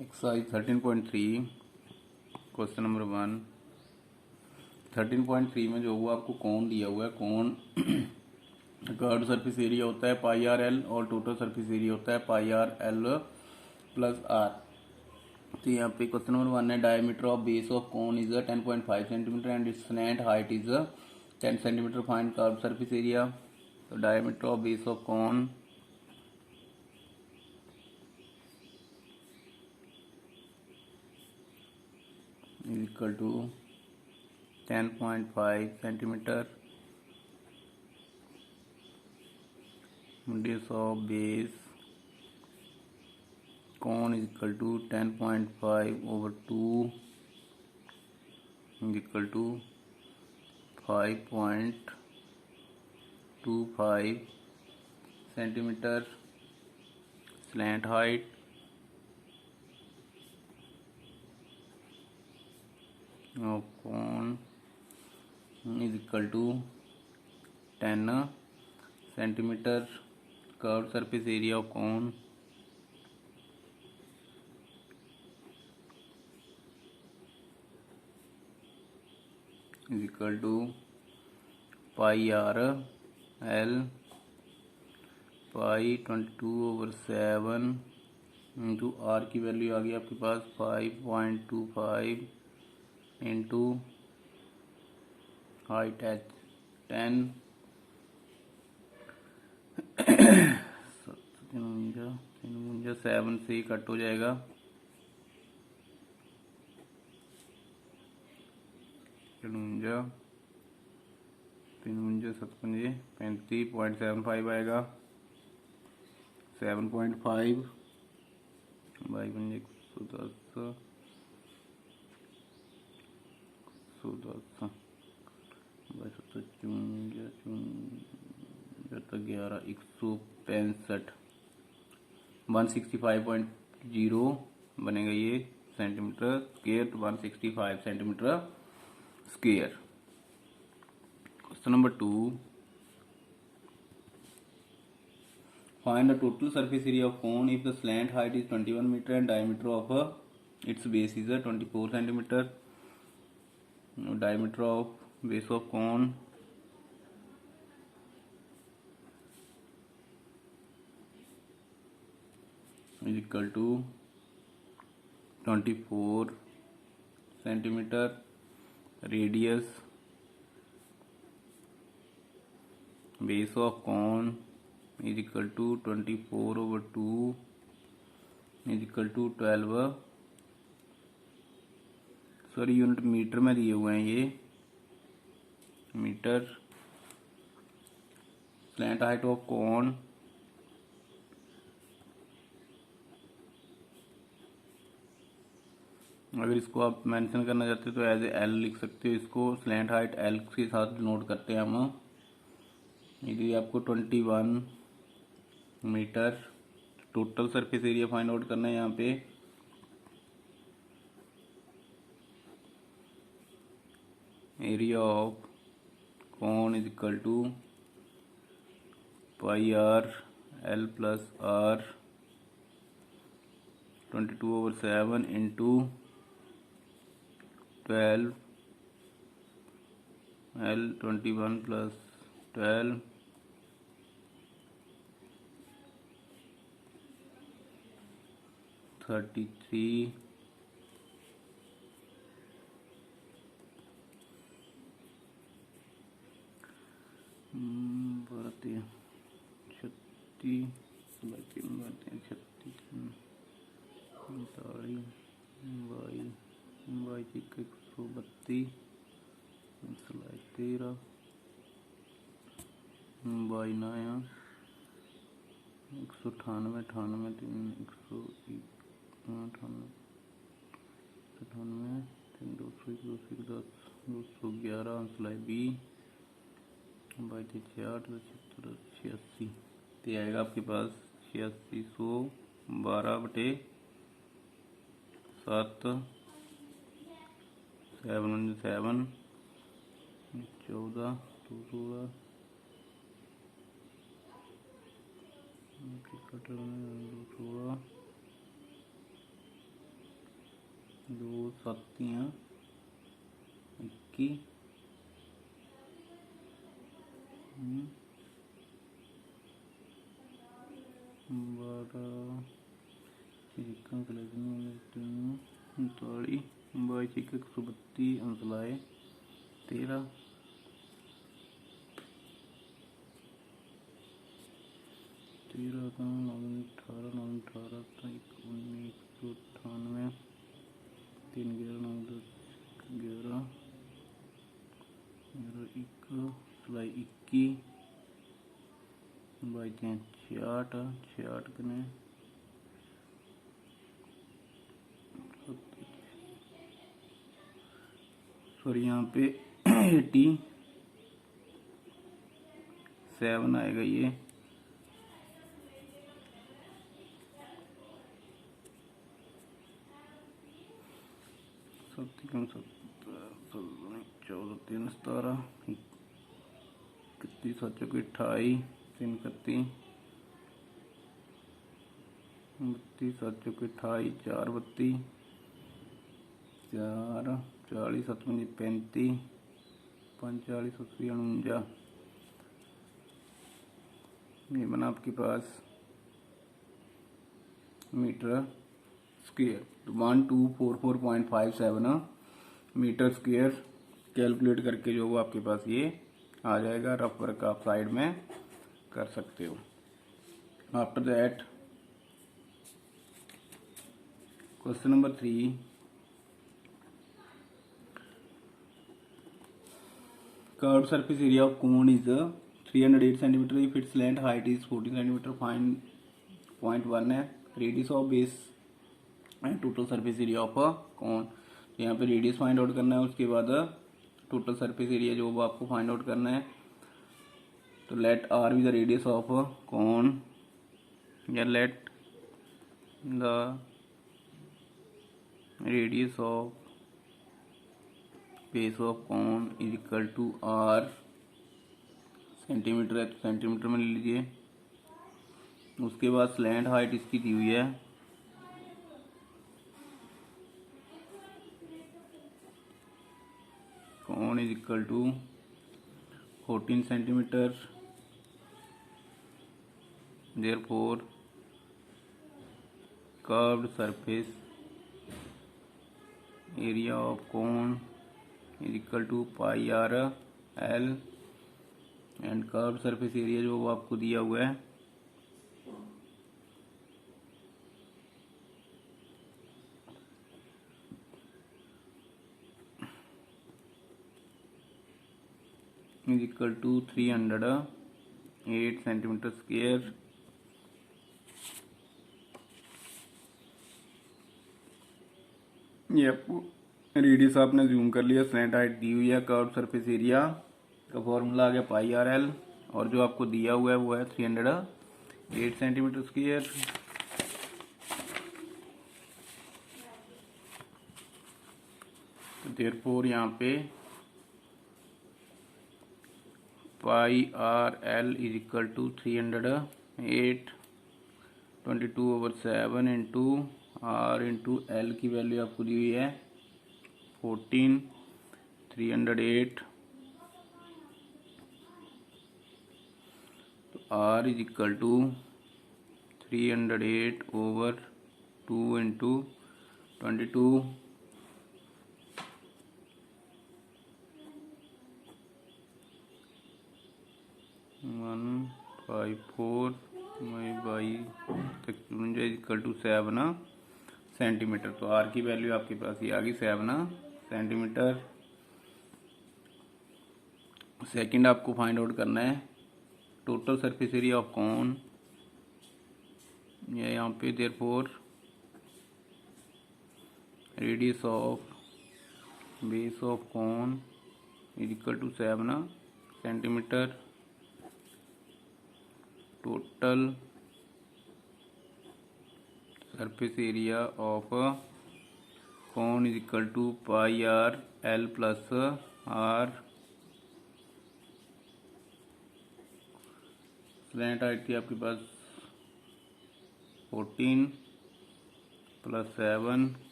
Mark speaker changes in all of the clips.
Speaker 1: Exercise 13.3 question number 1। 13.3 में जो हुआ आपको कौन दिया हुआ है, कौन कर्व्ड सरफेस एरिया होता है पाई आर एल और टोटल सरफेस एरिया होता है पाई आर एल प्लस आर। तो यहाँ पे क्वेश्चन नंबर 1 है डायमीटर ऑफ बेस ऑफ कौन is 10.5 centimetre and it's slant height is 10 centimetre. Find curved surface area. तो डायमीटर ऑफ बेस ऑफ कौन is equal to 10.5 centimeter. Radius of base cone is equal to 10.5 over 2 is equal to 5.25 centimeter. Slant height of cone is equal to 10 centimeter. Curved surface area of cone is equal to pi r l pi 22/7 into R की value आ गई आपके पास 5.25 into height H 10 7 से cut हो जाएगा। सतपुंजे 35.75 आएगा। 7.5 by पंजे 110 by 11 165 165.0 बनेगा ये सेंटीमीटर स्क्वायर। तो 165 centimetre square. Question number 2। Find the total surface area of cone if the slant height is 21 metre and diameter of its base is 24 centimetre. Diameter of base of cone is equal to 24 centimeter. Radius base of cone is equal to 24/2 is equal to 12। Sorry unit metre में दिए हुए हैं ये metre. Slant height of cone अगर इसको आप mention करना चाहते हो तो एज ए एल लिख सकते हो इसको। स्लैंट हाइट एल के साथ नोट करते हैं हम। यदि आपको 21 metre total surface area find out करना है यहाँ पे। Area of cone is equal to pi R L plus R 22/7 into 12 L 21 plus 12 33 132 13 by 9 198 211 सिलाई 20 बाई 86 तो आएगा आपके पास 8612/7 7 14 216 16 7 21 12 39 22 132 अंतलाए 13 13 का 9 18 9 18 19 198 3 11 9 10 11 1 सिलाई 21 बाई 66 66 कने सॉरी यहाँ पे 87 आएगा ये। सत्ती कम 14 3 17 31 7 28 3 31 32 7 28 4 32 4 40 7 35 5 40 80 49 ये बना आपके पास metre square. 1244.57 metre square calculate करके जो वो आपके पास ये आ जाएगा। रफ वर्क आप साइड में कर सकते हो। After that question number 3, curved surface area of cone is 308 cm if its length height is 40 cm, find point 1 है radius of base and total surface area of cone. यहाँ पे radius find out करना है, उसके बाद total surface area जो वो आपको फाइंड आउट करना है। तो let R be the radius of cone या let the radius of base of cone is equal to R. Centimetre है तो सेंटीमीटर में ले लीजिए। उसके बाद स्लैंट हाइट इसकी दी हुई है cone is equal to 14 centimetre. Therefore curved surface area of cone is equal to pi R L and curved surface area जो वो आपको दिया हुआ है is equal to 308 centimetre square. ये आपको रेडियस आपने जूम कर लिया, स्लैंट हाइट दी हुई है, कर्व सरफेस एरिया का फॉर्मूला आ गया पाई आर एल और जो आपको दिया हुआ है वो है 308 सेंटीमीटर स्क्वायर। तो देयरफॉर यहाँ पे pi R L is equal to 308 22/7 into R into L की वैल्यू आपको दी हुई है 14 308। तो R is equal to 308/2 into 22 154 by equal to 7 centimetre. तो आर की वैल्यू आपके पास ये आ गई 7 सेंटीमीटर। सेकंड आपको फाइंड आउट करना है total surface area of cone. ये यहाँ पे therefore radius of base of cone is equal to 7 centimetre. Total surface area of cone is equal to pi R L plus R. Slant height थी आपके पास 14 + 7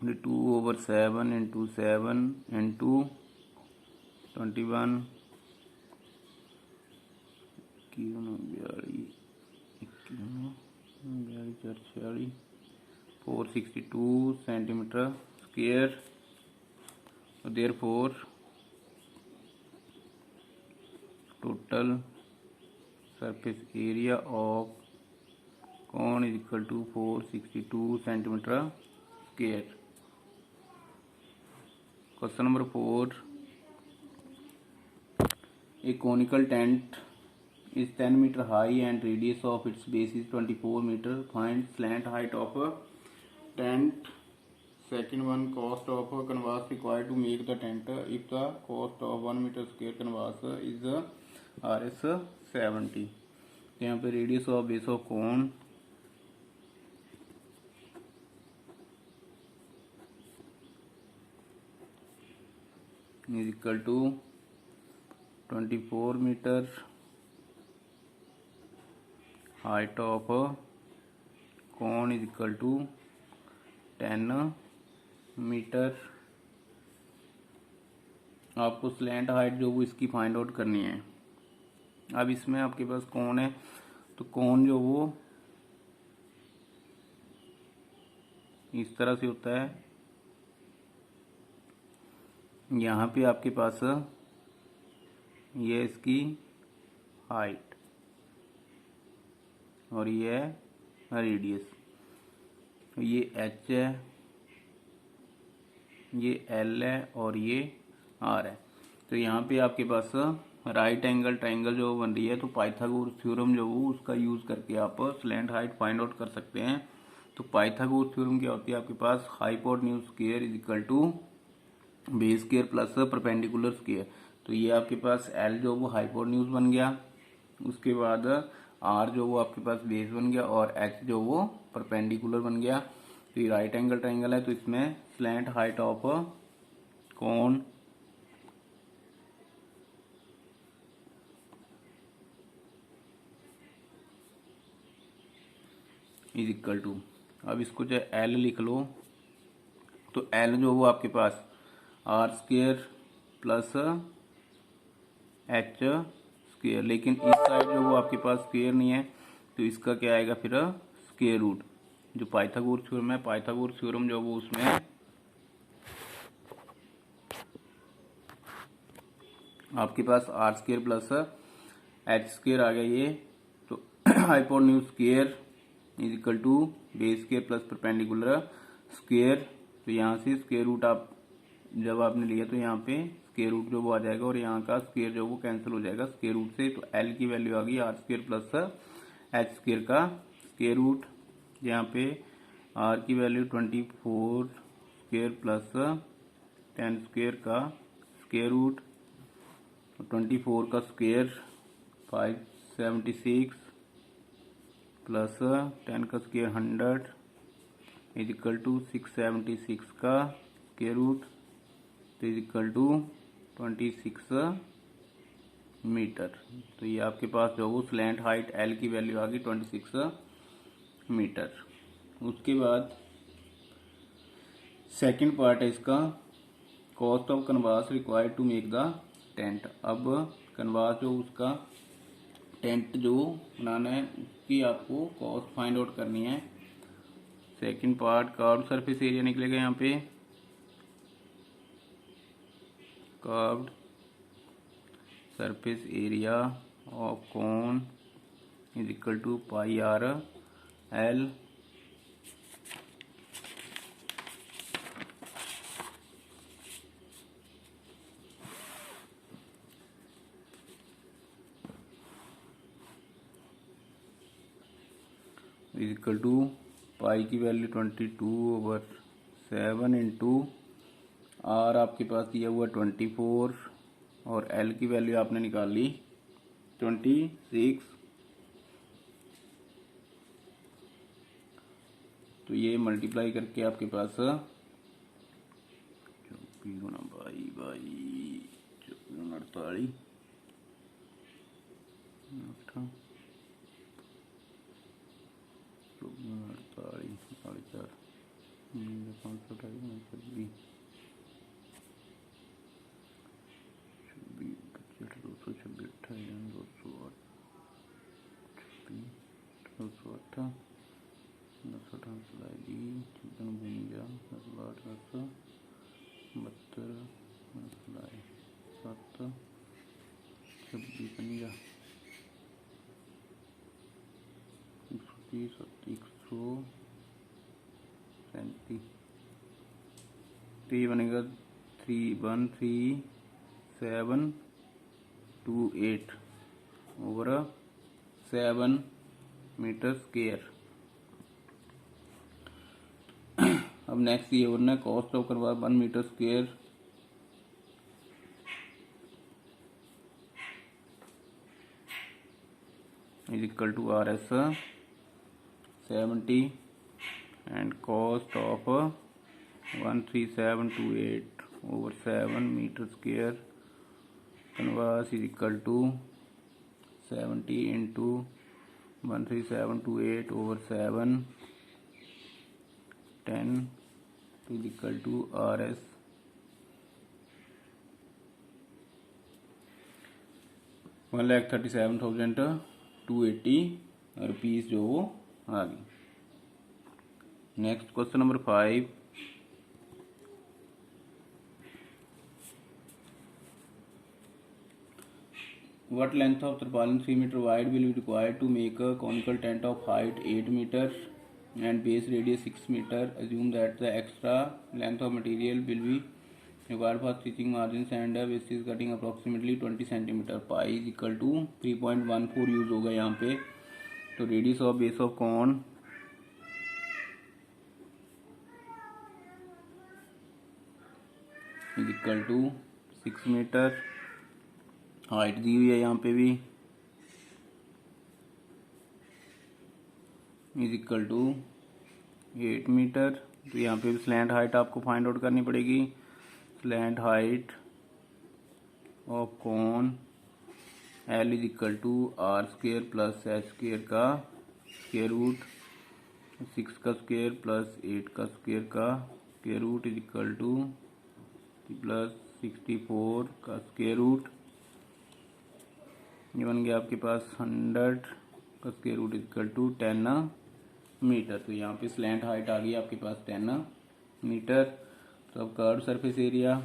Speaker 1: 2/7 into 7 into 21 462 centimetre square. Therefore total surface area of cone is equal to 462 centimetre square. Question number 4, a conical tent is 10 meter high and radius of its base is 24 meter. Find slant height of a tent. Second one, cost of a canvas required to make the tent. If the cost of 1 meter square canvas is Rs 70, यहाँ पे radius of base of cone is equal to 24 meter, height of cone is equal to 10 metre. आपको slant height जो वो इसकी find out करनी है। अब इसमें आपके पास कोन है, तो कोन जो वो इस तरह से होता है। यहाँ पे आपके पास ये इसकी हाइट और ये है रेडियस, ये एच है, ये एल है और ये आर है। तो यहाँ पे आपके पास राइट एंगल ट्रायंगल जो बन रही है, तो पाइथागोरस थ्योरम जो वो उसका यूज करके आप स्लैंट हाइट फाइंड आउट कर सकते हैं। तो पाइथागोरस थ्योरम क्या होती है आपके पास, hypotenuse square is equal to base square plus perpendicular square. तो ये आपके पास एल जो वो हाइपोटेन्यूज बन गया, उसके बाद आर जो वो आपके पास बेस बन गया और एच जो वो परपेंडिकुलर बन गया। तो ये राइट एंगल ट्रायंगल है, तो इसमें slant height of cone is equal to, अब इसको जो एल लिख लो, तो एल जो वो आपके पास R square plus H square, लेकिन इस साइड जो वो आपके पास स्क्वायर नहीं है, तो इसका क्या आएगा फिर स्क्वायर रूट। जो पाइथागोरस थ्योरम है, पाइथागोरस थ्योरम जो वो उसमें आपके पास R square plus H square आ गया ये। तो hypotenuse square is equal to base square plus perpendicular square. तो यहाँ से स्क्वायर रूट आप जब आपने लिया तो यहाँ पे स्क्वायर रूट जो वो आ जाएगा और यहाँ का स्क्वायर जो वो कैंसिल हो जाएगा स्क्वायर रूट से। तो एल की वैल्यू आ गई R square plus H square का स्क्वायर रूट। यहाँ पे आर की वैल्यू 24 स्क्वायर प्लस 10 स्क्वायर का स्क्वायर रूट, 24 का स्क्वायर 576 प्लस 10 का स्क्वायर 100 इज इक्वल टू 676 का स्क्वायर रूट, तो इज इक्वल टू 26 मीटर। तो ये आपके पास जो वो स्लैंट हाइट एल की वैल्यू आ गई 26 मीटर। उसके बाद सेकंड पार्ट है इसका, cost of canvas required to make the tent. अब कनवास जो उसका टेंट जो बनाना है उसकी आपको कॉस्ट फाइंड आउट करनी है। Second part, curved surface area निकलेगा यहाँ पे, curved surface area of cone is equal to pi R L. Is equal to pi की वैल्यू 22/7 इंटू आर आपके पास दिया हुआ 24 और एल की वैल्यू आपने निकाल ली 26। तो ये मल्टीप्लाई करके आपके पास 24 गुना बाई 48 48 48 528 10 सिलाई दी 52 10 8 10 72 सिलाई 7 26 50 130 137 तो ये बनेगा 13728 ओवर 7 मीटर स्क्वायर। अब नेक्स्ट ये बनना है कॉस्ट ऑफ करवा 1 metre square is equal to RS 70 and cost of 13728 over 7 meter square canvas is equal to 70 into 13728 over 7 10 is equal to RS 1,37,280 rupees जो वो आ गई। Next question number 5 what length of tarpaulin 3 meter wide will be required to make a conical tent of height 8 meter and base radius 6 meter? Assume that the extra length of material will be required for stitching margins and basis cutting approximately 20 cm. Pi is equal to 3.14 use होगा यहाँ पे। तो radius of base of cone is equal to 6 metre. Height दी हुई है यहाँ पे भी इज इक्वल टू 8 मीटर। तो यहाँ पे भी स्लैंट हाइट आपको फाइंड आउट करनी पड़ेगी। Slant height of cone L is equal to R square plus H square का स्क्वेयर रूट 6 का स्क्वेयर प्लस 8 का स्क्वेयर का square root is equal to plus 64 का स्क्वेयर रूट। ये बन गया आपके पास 100 का square root equal to 10 metre. तो यहाँ पे स्लैंट हाइट आ गई आपके पास 10 मीटर। तो अब curve surface area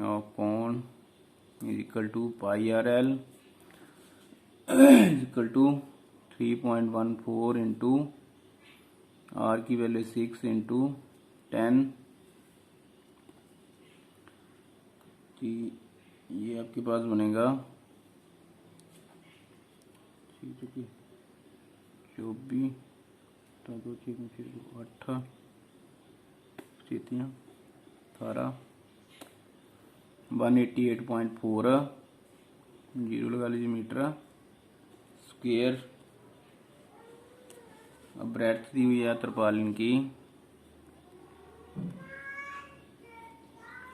Speaker 1: of cone is equal to pi R L is equal to 3.14 into R की वैल्यू 6 इंटू 10। ये आपके पास बनेगा 24 18 188.4 जीरो लगा लीजिए मीटर स्क्वेयर। अब ब्रेड्थ दी हुई है तरपालिन की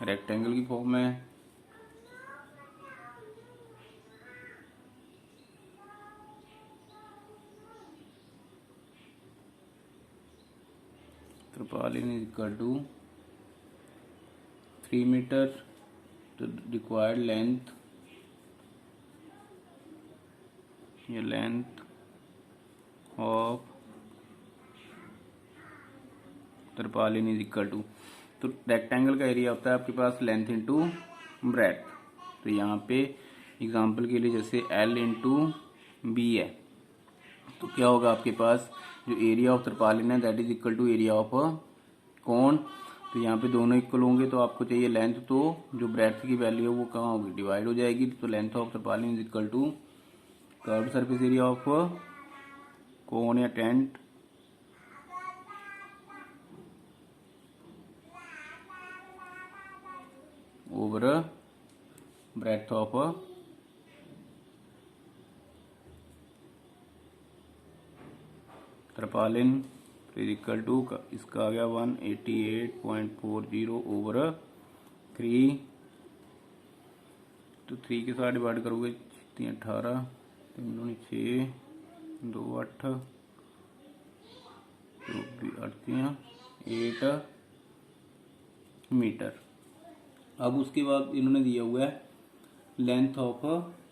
Speaker 1: रेक्टेंगल की फॉर्म में। Tarpaulin is equal to 3 metre. तो रिक्वायर्ड लेंथ ये length of tarpaulin is equal to, तो रेक्टेंगल का एरिया होता है आपके पास लेंथ इंटू ब्रेड्थ। तो यहाँ पे एग्जांपल के लिए जैसे L इंटू बी है तो क्या होगा आपके पास जो एरिया ऑफ तरपालिन है that is equal to area of cone. तो यहाँ पे दोनों इक्वल होंगे तो आपको चाहिए लेंथ, तो जो ब्रेड्थ की वैल्यू है वो कहाँ होगी डिवाइड हो जाएगी। तो length of tarpaulin is equal to curved surface area of cone या tent over breadth of tarpaulin is equal to इसका आ गया 188.40 ओवर 3। तो 3 के साथ डिवाइड करोगे 18 3 6 2 8 8 मीटर। अब उसके बाद इन्होंने दिया हुआ है लेंथ ऑफ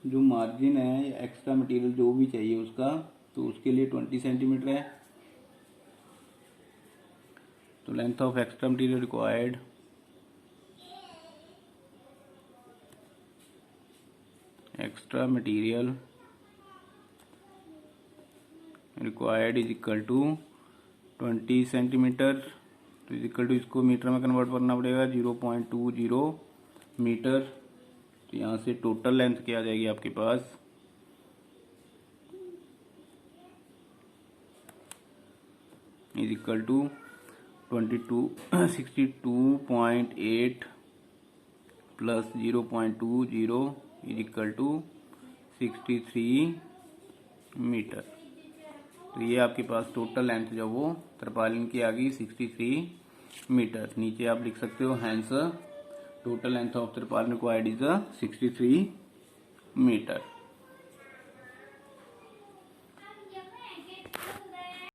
Speaker 1: जो मार्जिन है या एक्स्ट्रा मटेरियल जो भी चाहिए उसका, तो उसके लिए 20 सेंटीमीटर है। तो length of extra material required is equal to 20 centimetre. तो इज इक्वल टू इसको मीटर में कन्वर्ट करना पड़ेगा 0.20 मीटर। तो यहाँ से टोटल लेंथ क्या आ जाएगी आपके पास, is equal to 62.8 plus 0.20 is equal to 63 metre. तो ये आपके पास टोटल लेंथ जो वो तरपालिन की आ गई 63 मीटर। नीचे आप लिख सकते हो hence total length of tarpaulin required is 63 metre.